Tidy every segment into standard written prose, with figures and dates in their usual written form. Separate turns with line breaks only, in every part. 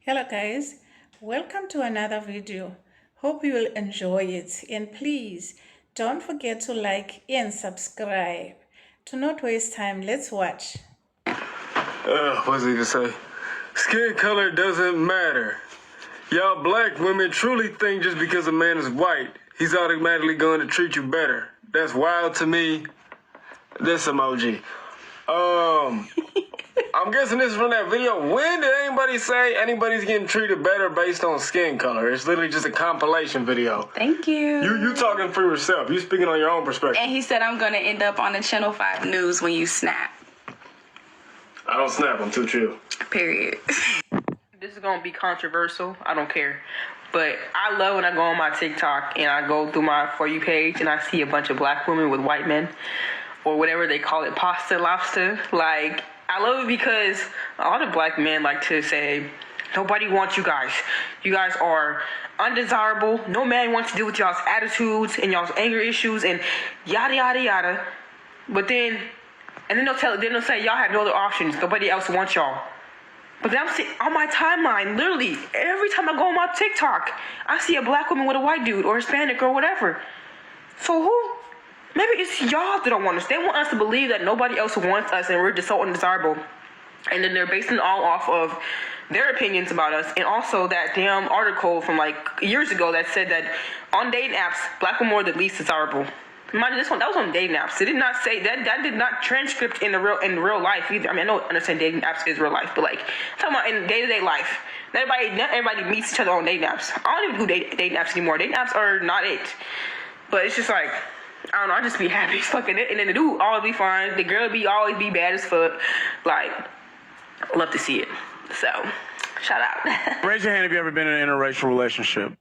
Hello guys, welcome to another video. Hope you will enjoy it, and please don't forget to like and subscribe. To not waste time, let's watch.
What's he even say? Skin color doesn't matter. Y'all black women truly think just because a man is white, he's automatically going to treat you better. That's wild to me. This emoji. I'm guessing this is from that video. When did anybody say anybody's getting treated better based on skin color? It's literally just a compilation video.
Thank you.
You talking for yourself. You speaking on your own perspective.
And he said I'm going to end up on the Channel 5 News when you snap.
I don't snap. I'm too chill.
Period.
This is going to be controversial. I don't care. But I love when I go on my TikTok and I go through my For You page and I see a bunch of black women with white men or whatever they call it, pasta, lobster. Like, I love it because a lot of black men like to say, nobody wants you guys. You guys are undesirable. No man wants to deal with y'all's attitudes and y'all's anger issues and yada, yada, yada. But then they'll say y'all have no other options. Nobody else wants y'all. But then I'm seeing on my timeline, literally, every time I go on my TikTok, I see a black woman with a white dude or Hispanic or whatever. So maybe it's y'all that don't want us. They want us to believe that nobody else wants us and we're just so undesirable. And then they're basing it all off of their opinions about us. And also that damn article from like years ago that said that on dating apps, black women are the least desirable. Mind you, that was on dating apps. It did not say that did not transcript in real life either. I mean, I don't understand dating apps is real life, but like I'm talking about in day-to-day life. Not everybody meets each other on dating apps. I don't even do dating apps anymore. Dating apps are not it. But it's just like, I don't know, I just be happy as fucking it. And then the dude always be fine. The girl always be bad as fuck. Like, love to see it. So, shout out.
Raise your hand if you ever been in an interracial relationship.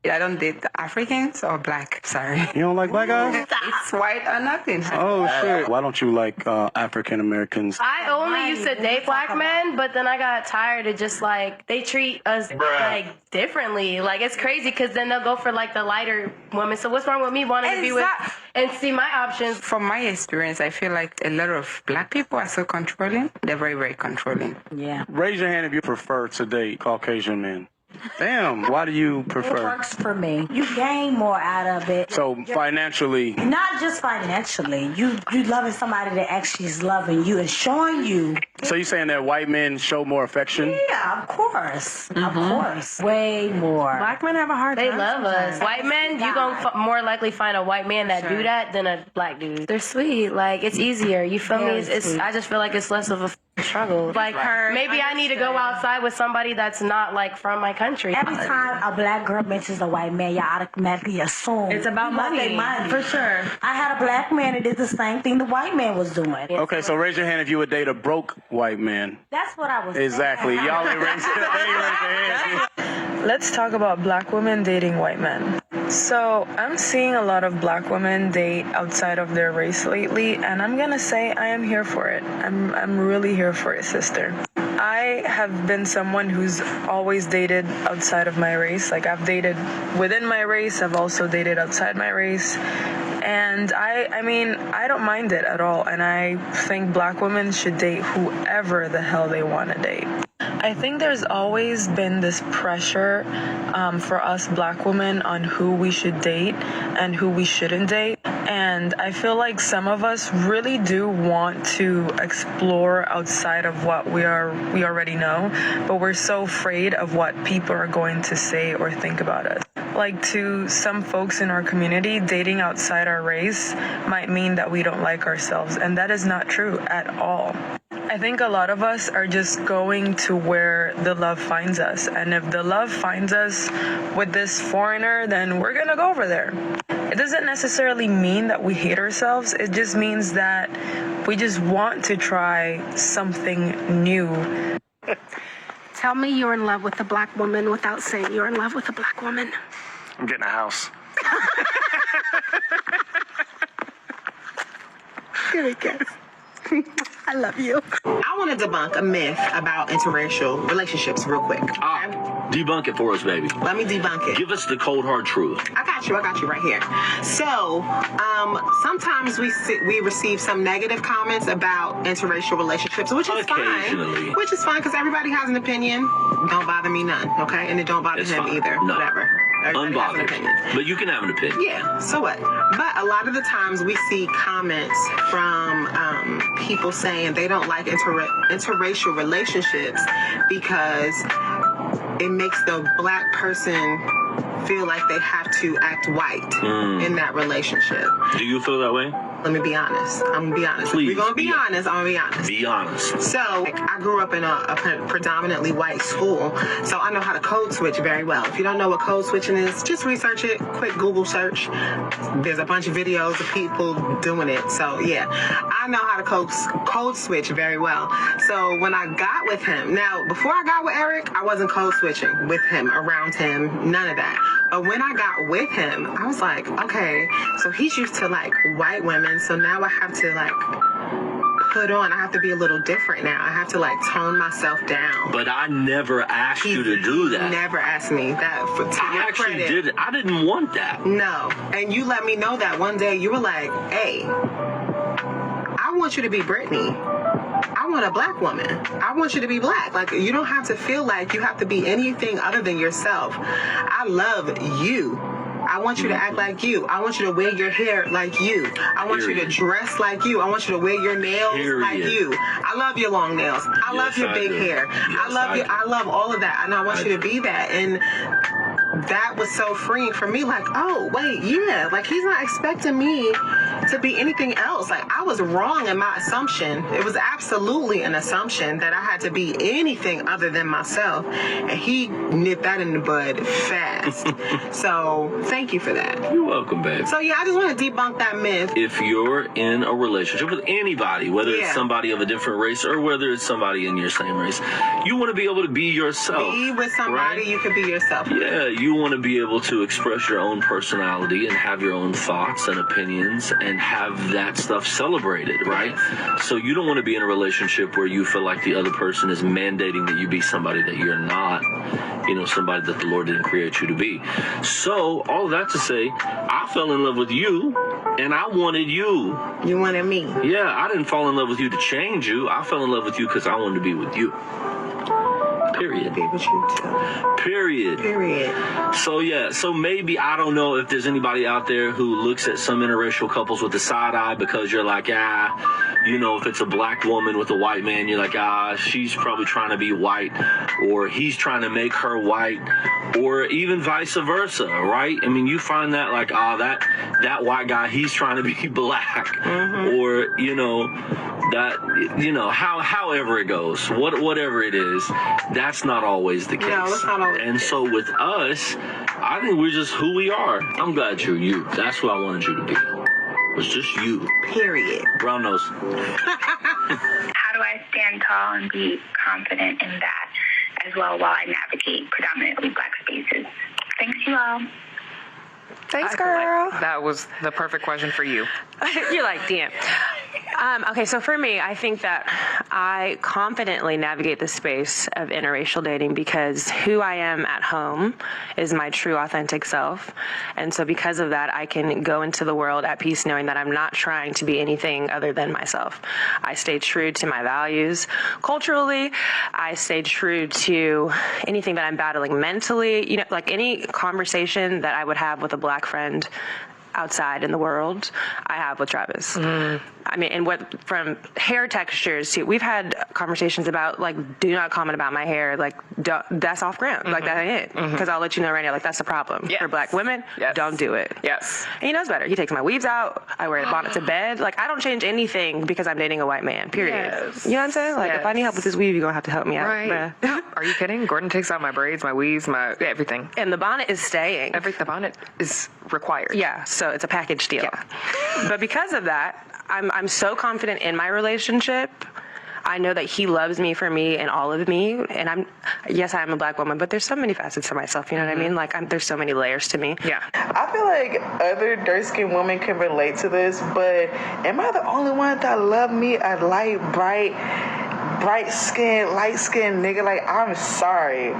I don't date Africans or black, sorry.
You don't like black guys?
It's white or nothing.
Oh, shit. Why don't you like African Americans?
I only used to date black men, but then I got tired of just like, they treat us like differently. Like, it's crazy because then they'll go for like the lighter women. So what's wrong with me wanting to be with and see my options?
From my experience, I feel like a lot of black people are so controlling. They're very, very controlling.
Yeah.
Raise your hand if you prefer to date Caucasian men. Damn, why do you prefer?
It works for me. You gain more out of it.
So financially?
Not just financially. You loving somebody that actually is loving you and showing you.
So you saying that white men show more affection?
Yeah, of course. Of course. Way more.
Black men have a hard time. They love us. White men, you gonna more likely find a white man that do that than a black dude. They're sweet. Like, it's easier. You feel me? I just feel like it's less of a struggle. Like her. Maybe I need to go outside with somebody that's not like from my country.
Every time a black girl mentions a white man, y'all automatically assume
it's about money.
For sure. I had a black man that did the same thing the white man was doing.
Okay, so raise your hand if you would date a broke white man.
That's what I was
Exactly.
saying.
Y'all ain't raised your hand.
Let's talk about black women dating white men. So I'm seeing a lot of black women date outside of their race lately, and I'm gonna say I am here for it. I'm really here for it, sister. I have been someone who's always dated outside of my race. Like, I've dated within my race, I've also dated outside my race. And I mean, I don't mind it at all. And I think black women should date whoever the hell they want to date. I think there's always been this pressure for us black women on who we should date and who we shouldn't date. And I feel like some of us really do want to explore outside of what we already know, but we're so afraid of what people are going to say or think about us. Like, to some folks in our community, dating outside our race might mean that we don't like ourselves, and that is not true at all. I think a lot of us are just going to where the love finds us, and if the love finds us with this foreigner, then we're gonna go over there. It doesn't necessarily mean that we hate ourselves, it just means that we just want to try something new.
Tell me you're in love with a black woman without saying you're in love with a black woman.
I'm getting a house.
Here we go. I love you.
I want to debunk a myth about interracial relationships real quick. Okay? Debunk it for us, baby.
Let me debunk it.
Give us the cold hard truth.
I got you right here. So, sometimes we receive some negative comments about interracial relationships, which is fine. Which is fine because everybody has an opinion. Don't bother me none, okay? And it don't bother him either.
No.
Whatever. Everybody has an opinion.
But you can have an opinion.
Yeah, so what? But a lot of the times we see comments from people saying they don't like interracial relationships because it makes the black person feel like they have to act white in that relationship.
Do you feel that way?
Let me be honest. I'm gonna be honest.
Please,
We're gonna be honest. I'm gonna be honest.
Be honest.
So, I grew up in a predominantly white school, so I know how to code switch very well. If you don't know what code switching is, just research it. Quick Google search. There's a bunch of videos of people doing it. So, yeah, I know how to code switch very well. So, when I got with him, now, before I got with Eric, I wasn't code switching with him, around him, none of that. But when I got with him, I was like, okay, so he's used to, like, white women, so now I have to, like, I have to be a little different now. I have to, like, tone myself down.
But I never asked you to do that.
Never asked me that.
I actually did. I didn't want that.
No. And you let me know that one day. You were like, hey, I want you to be Brittany. I want a black woman. I want you to be black. Like, you don't have to feel like you have to be anything other than yourself. I love you. I want you to act like you. I want you to wear your hair like you. I want you to dress like you. I want you to wear your nails like you. I love your long nails. I love your big hair. I love all of that. And I want you to be that. And that was so freeing for me. Like, oh, wait, yeah. Like, he's not expecting me to be anything else. Like, I was wrong in my assumption. It was absolutely an assumption that I had to be anything other than myself. And he nipped that in the bud fast. So, thank you for that.
You're welcome, babe.
So, yeah, I just want to debunk that myth.
If you're in a relationship with anybody, whether it's somebody of a different race or whether it's somebody in your same race, you want to be able to be yourself.
Be with somebody, you can be yourself.
Yeah, you want to be able to express your own personality and have your own thoughts and opinions and have that stuff celebrated, right? So you don't want to be in a relationship where you feel like the other person is mandating that you be somebody that you're not, somebody that the Lord didn't create you to be. So all that to say, I fell in love with you and I wanted you.
You wanted me.
Yeah, I didn't fall in love with you to change you. I fell in love with you because I wanted to be with you. Period.
Be with you too.
Period. So maybe, I don't know if there's anybody out there who looks at some interracial couples with the side eye because you're like, if it's a black woman with a white man, you're like, she's probably trying to be white, or he's trying to make her white, or even vice versa, right? I mean, you find that like, that white guy, he's trying to be black, or, however it goes, whatever it is, that's not always the case.
No, that's not always
and so with us, I think we're just who we are. I'm glad you're you. That's who I wanted you to be. It's just you.
Period.
Brown nose.
How do I stand tall and be confident in that as well while I navigate predominantly black spaces? Thanks, you all.
Thanks, girl. That was the perfect question for you.
You're like, damn. Okay, so for me, I think that I confidently navigate the space of interracial dating because who I am at home is my true, authentic self. And so because of that, I can go into the world at peace knowing that I'm not trying to be anything other than myself. I stay true to my values. Culturally, I stay true to anything that I'm battling mentally. Like any conversation that I would have with a black friend outside in the world, I have with Travis. I mean, and from hair textures to, we've had conversations about like, do not comment about my hair. Like, that's off ground. Like, that ain't it. Because I'll let you know right now, like, that's a problem. For black women, don't do it.
Yes.
And he knows better. He takes my weaves out. I wear a bonnet to bed. Like, I don't change anything because I'm dating a white man, period.
Yes.
You know what I'm saying? Like, if I need help with this weave, you're going to have to help me out.
Right. Are you kidding? Gordon takes out my braids, my weaves, my everything.
And the bonnet is staying.
The bonnet is required.
Yeah, so it's a package deal. Yeah. But because of that, I'm so confident in my relationship. I know that he loves me for me and all of me. And yes, I am a black woman, but there's so many facets to myself. You know what I mean? Like, there's so many layers to me.
Yeah.
I feel like other dark-skinned women can relate to this, but am I the only one that love me a light, bright, bright skin, light skin nigga, like, I'm sorry,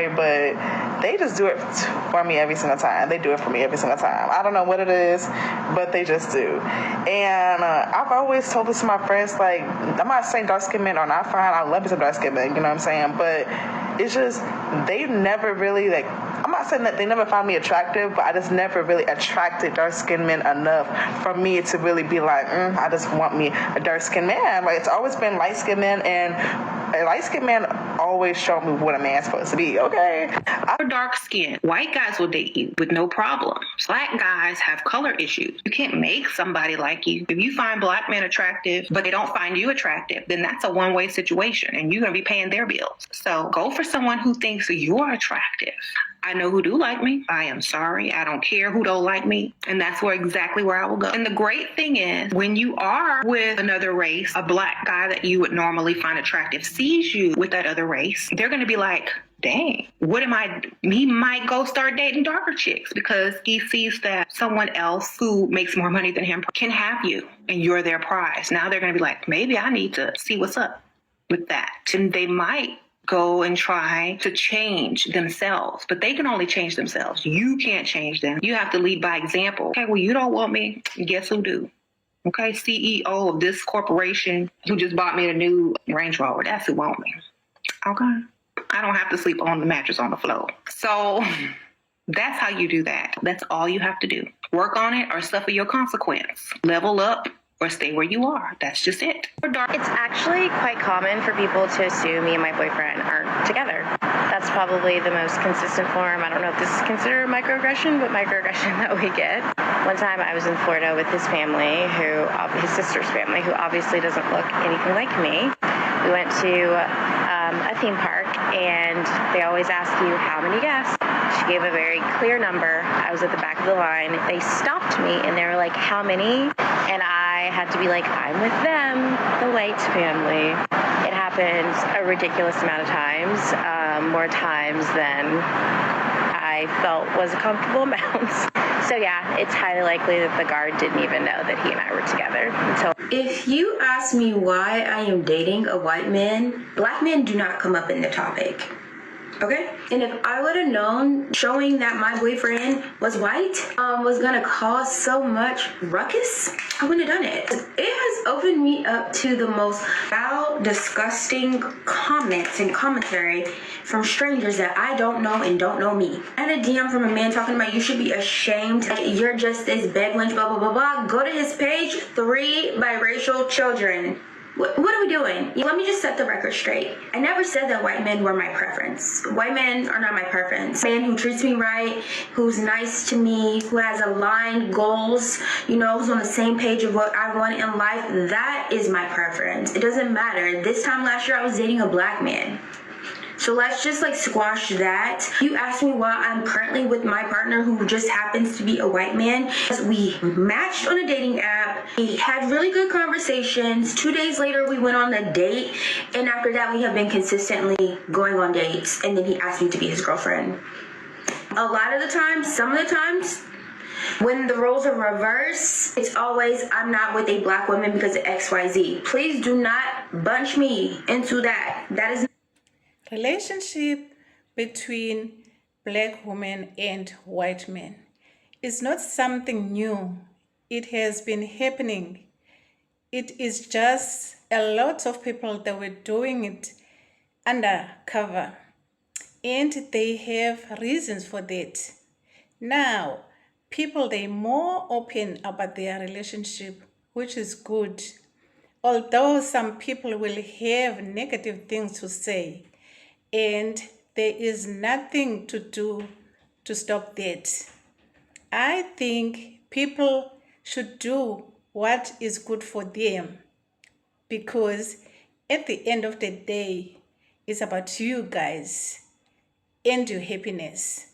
but they just do it for me every single time. They do it for me every single time. I don't know what it is, but they just do. And I've always told this to my friends, like, I'm not saying dark skinned men are not fine. I love me some dark skinned men, you know what I'm saying? But it's just, they never really, like, I'm not saying that they never found me attractive, but I just never really attracted dark-skinned men enough for me to really be like, I just want me a dark-skinned man. Like, it's always been light-skinned men, and a light-skinned man always showed me what a man's supposed to be, okay?
For dark skin, white guys will date you with no problem. Black guys have color issues. You can't make somebody like you. If you find black men attractive, but they don't find you attractive, then that's a one-way situation, and you're going to be paying their bills. So go for someone who thinks you're attractive. I know who do like me. I am sorry. I don't care who don't like me. And that's exactly where I will go. And the great thing is, when you are with another race, a black guy that you would normally find attractive sees you with that other race, they're going to be like, dang, he might go start dating darker chicks because he sees that someone else who makes more money than him can have you and you're their prize. Now they're going to be like, maybe I need to see what's up with that. And they might go and try to change themselves, but they can only change themselves. You can't change them. You have to lead by example. Okay, well, you don't want me. Guess who do? Okay, CEO of this corporation who just bought me a new Range Rover. That's who want me. Okay. I don't have to sleep on the mattress on the floor. So that's how you do that. That's all you have to do. Work on it or suffer your consequence. Level up or stay where you are. That's just it.
It's actually quite common for people to assume me and my boyfriend aren't together. That's probably the most consistent form. I don't know if this is considered microaggression, but microaggression that we get. One time I was in Florida with his family, his sister's family, who obviously doesn't look anything like me. We went to a theme park, and they always ask you how many guests. She gave a very clear number. I was at the back of the line. They stopped me, and they were like, how many? And I had to be like, I'm with them, the White family. It happened a ridiculous amount of times, more times than I felt was a comfortable amount. So yeah, it's highly likely that the guard didn't even know that he and I were together until.
If you ask me why I am dating a white man, black men do not come up in the topic. Okay? And if I would have known showing that my boyfriend was white was gonna cause so much ruckus, I wouldn't have done it. It has opened me up to the most foul, disgusting comments and commentary from strangers that I don't know and don't know me. I had a DM from a man talking about you should be ashamed, like, you're just this beg wench, blah, blah, blah, blah. Go to his page, 3 biracial children. What are we doing? Let me just set the record straight. I never said that white men were my preference. White men are not my preference. A man who treats me right, who's nice to me, who has aligned goals, who's on the same page of what I want in life, that is my preference. It doesn't matter. This time last year, I was dating a black man. So let's just squash that. You asked me why I'm currently with my partner who just happens to be a white man. We matched on a dating app. We had really good conversations. 2 days later, we went on a date. And after that, we have been consistently going on dates. And then he asked me to be his girlfriend. A lot of the times, some of the times, when the roles are reversed, it's always, I'm not with a black woman because of XYZ. Please do not bunch me into that. That is
Relationship between black women and white men is not something new. It has been happening. It is just a lot of people that were doing it undercover, and they have reasons for that. Now, people, they're more open about their relationship, which is good. Although some people will have negative things to say, and there is nothing to do to stop that. I think people should do what is good for them, because at the end of the day, it's about you guys and your happiness.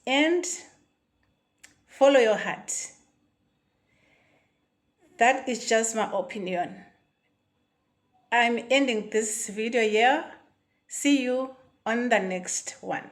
And follow your heart. That is just my opinion. I'm ending this video here. See you on the next one.